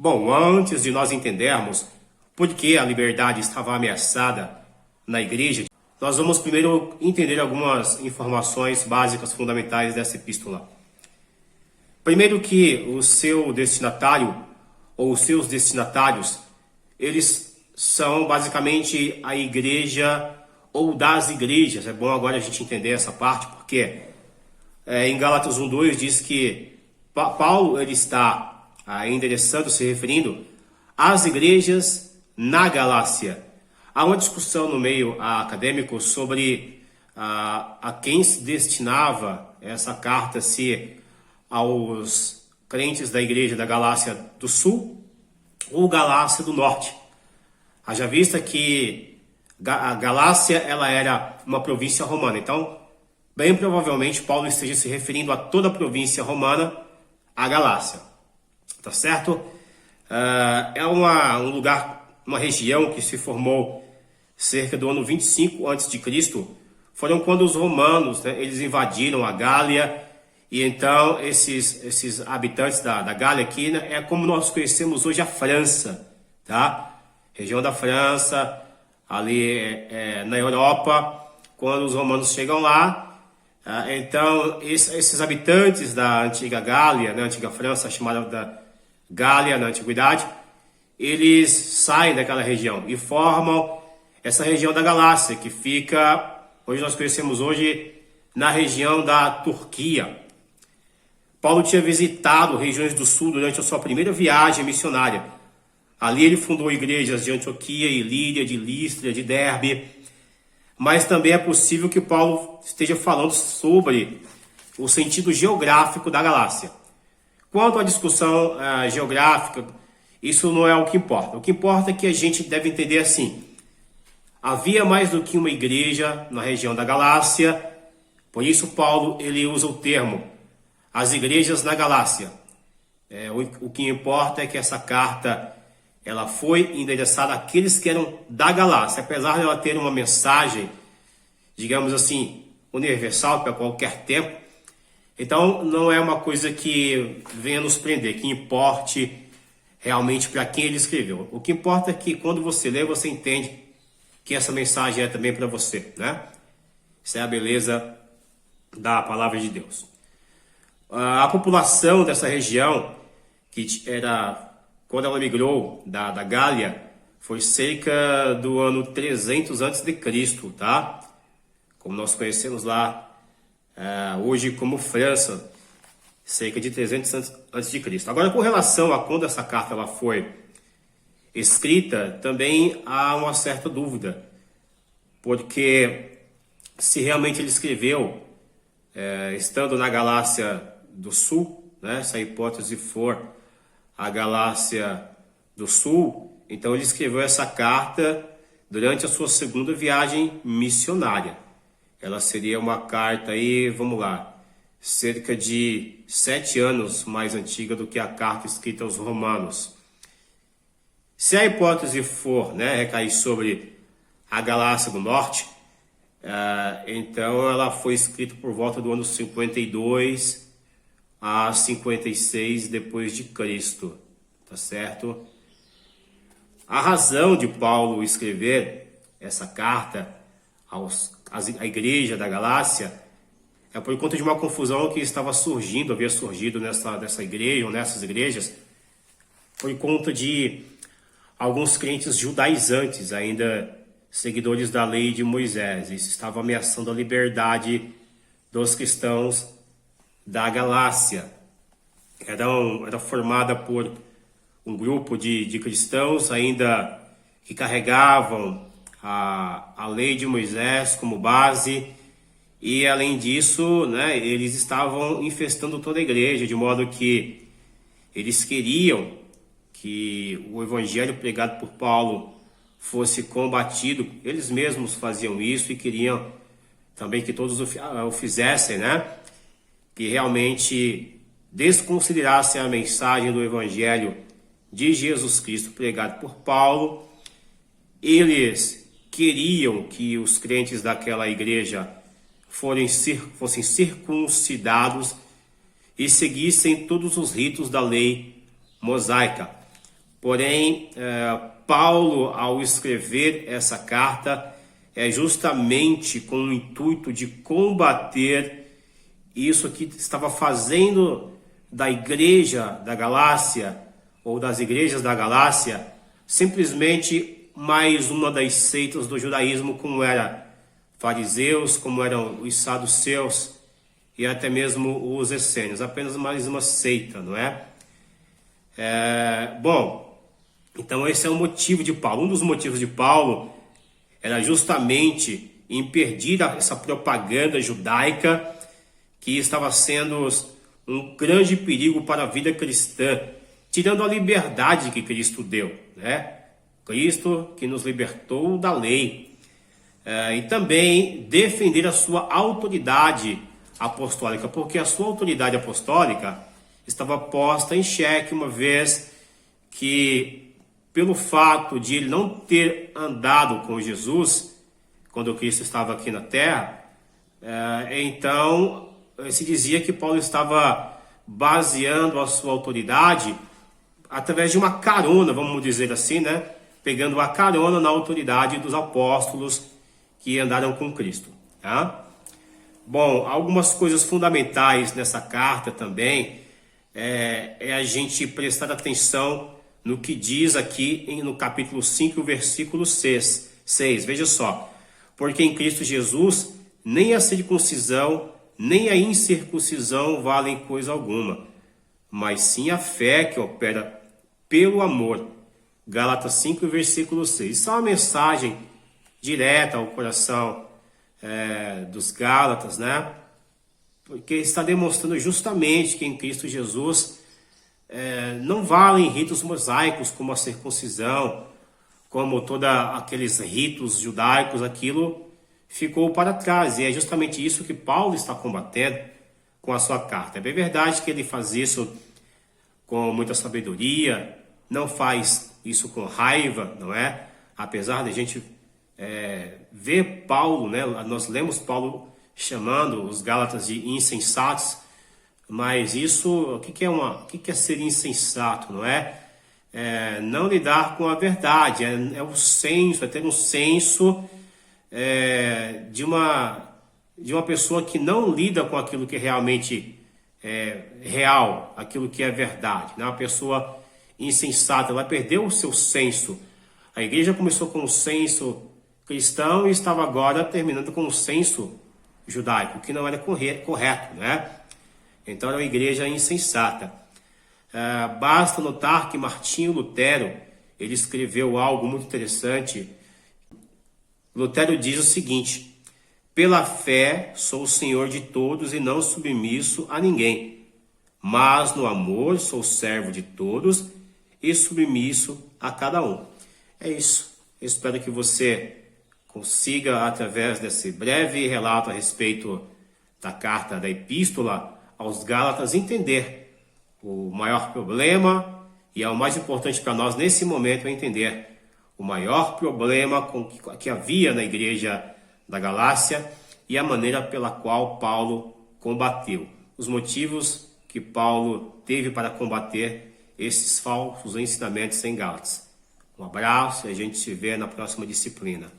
Bom, antes de nós entendermos por que a liberdade estava ameaçada na igreja, nós vamos primeiro entender algumas informações básicas fundamentais dessa epístola. Primeiro que o seu destinatário ou os seus destinatários, eles são basicamente a igreja ou das igrejas. É bom agora a gente entender essa parte, porque em Gálatas 1:2 diz que Paulo ele está endereçando, se referindo às igrejas na Galácia. Há uma discussão no meio acadêmico sobre a quem se destinava essa carta, se aos crentes da igreja da Galácia do Sul ou Galácia do Norte. Haja vista que a Galácia ela era uma província romana, então bem provavelmente Paulo esteja se referindo a toda a província romana, a Galácia. Tá certo? É um lugar, uma região que se formou cerca do ano 25 a.C. Foram quando os romanos, eles invadiram a Gália. E então esses habitantes da Gália aqui, é como nós conhecemos hoje a França, tá? Região da França, ali na Europa, quando os romanos chegam lá. Então esses habitantes da antiga Gália, antiga França, chamada da Gália na antiguidade, eles saem daquela região e formam essa região da Galácia, que fica, hoje nós conhecemos hoje, na região da Turquia. Paulo tinha visitado regiões do sul durante a sua primeira viagem missionária. Ali ele fundou igrejas de Antioquia, Ilíria, de Lístra, de Derbe. Mas também é possível que Paulo esteja falando sobre o sentido geográfico da Galácia. Quanto à discussão geográfica, isso não é o que importa. O que importa é que a gente deve entender assim: havia mais do que uma igreja na região da Galácia, por isso Paulo ele usa o termo as igrejas na Galácia. O que importa é que essa carta ela foi endereçada àqueles que eram da Galácia, apesar de ela ter uma mensagem, digamos assim, universal para qualquer tempo. Então não é uma coisa que venha nos prender, que importe realmente para quem ele escreveu. O que importa é que quando você lê, você entende que essa mensagem é também para você, né? Isso é a beleza da palavra de Deus. A população dessa região, que era, quando ela migrou da Gália, foi cerca do ano 300 a.C., tá? Como nós conhecemos lá hoje como França, cerca de 300 a.C. Agora, com relação a quando essa carta ela foi escrita, também há uma certa dúvida, porque se realmente ele escreveu estando na Galácia do Sul, se a hipótese for a Galácia do Sul, então ele escreveu essa carta durante a sua segunda viagem missionária. Ela seria uma carta aí, vamos lá, cerca de 7 anos mais antiga do que a carta escrita aos Romanos. Se a hipótese for, recair sobre a Galácia do Norte, então ela foi escrita por volta do ano 52 a 56 depois de Cristo, tá certo? A razão de Paulo escrever essa carta à igreja da Galácia é por conta de uma confusão que havia surgido nessa igreja ou nessas igrejas, por conta de alguns crentes judaizantes, ainda seguidores da lei de Moisés. Isso estava ameaçando a liberdade dos cristãos da Galácia. Era formada por um grupo de cristãos ainda que carregavam a lei de Moisés como base, e além disso, eles estavam infestando toda a igreja, de modo que eles queriam que o evangelho pregado por Paulo fosse combatido. Eles mesmos faziam isso e queriam também que todos o fizessem, que realmente desconsiderassem a mensagem do evangelho de Jesus Cristo pregado por Paulo. Eles queriam que os crentes daquela igreja fossem circuncidados e seguissem todos os ritos da lei mosaica. Porém, Paulo, ao escrever essa carta, é justamente com o intuito de combater isso que estava fazendo da igreja da Galácia, ou das igrejas da Galácia, simplesmente mais uma das seitas do judaísmo, como era fariseus, como eram os saduceus e até mesmo os essênios, apenas mais uma seita, não é? Bom, então esse é o motivo de Paulo. Um dos motivos de Paulo era justamente impedir essa propaganda judaica que estava sendo um grande perigo para a vida cristã, tirando a liberdade que Cristo deu, né? Cristo que nos libertou da lei. E também defender a sua autoridade apostólica, porque a sua autoridade apostólica estava posta em xeque, uma vez que, pelo fato de ele não ter andado com Jesus quando Cristo estava aqui na terra, então se dizia que Paulo estava baseando a sua autoridade através de uma carona, vamos dizer assim, né? Pegando a carona na autoridade dos apóstolos que andaram com Cristo. Tá? Bom, algumas coisas fundamentais nessa carta também é a gente prestar atenção no que diz aqui no capítulo 5, versículo 6. Veja só. Porque em Cristo Jesus nem a circuncisão nem a incircuncisão valem coisa alguma, mas sim a fé que opera pelo amor. Gálatas 5, versículo 6. Isso é uma mensagem direta ao coração dos Gálatas, né? Porque está demonstrando justamente que em Cristo Jesus não valem ritos mosaicos como a circuncisão, como todos aqueles ritos judaicos, aquilo ficou para trás. E é justamente isso que Paulo está combatendo com a sua carta. É bem verdade que ele faz isso com muita sabedoria, não faz isso com raiva, não é? Apesar de a gente ver Paulo, né? Nós lemos Paulo chamando os Gálatas de insensatos, mas isso, o que é ser insensato, não é? Não lidar com a verdade, é o senso, é ter um senso de uma pessoa que não lida com aquilo que realmente é real, aquilo que é verdade, né? Uma pessoa insensata, ela perdeu o seu senso. A igreja começou com o senso cristão e estava agora terminando com o senso judaico, que não era correto, né? Então era uma igreja insensata. Basta notar que Martinho Lutero, ele escreveu algo muito interessante. Lutero diz o seguinte: pela fé sou o senhor de todos e não submisso a ninguém, mas no amor sou servo de todos e submisso a cada um. É isso. Eu espero que você consiga, através desse breve relato a respeito da carta da Epístola aos Gálatas, entender o maior problema, e é o mais importante para nós nesse momento, é entender o maior problema que havia na igreja da Galácia e a maneira pela qual Paulo combateu. Os motivos que Paulo teve para combater esses falsos ensinamentos em Gálatas. Um abraço e a gente se vê na próxima disciplina.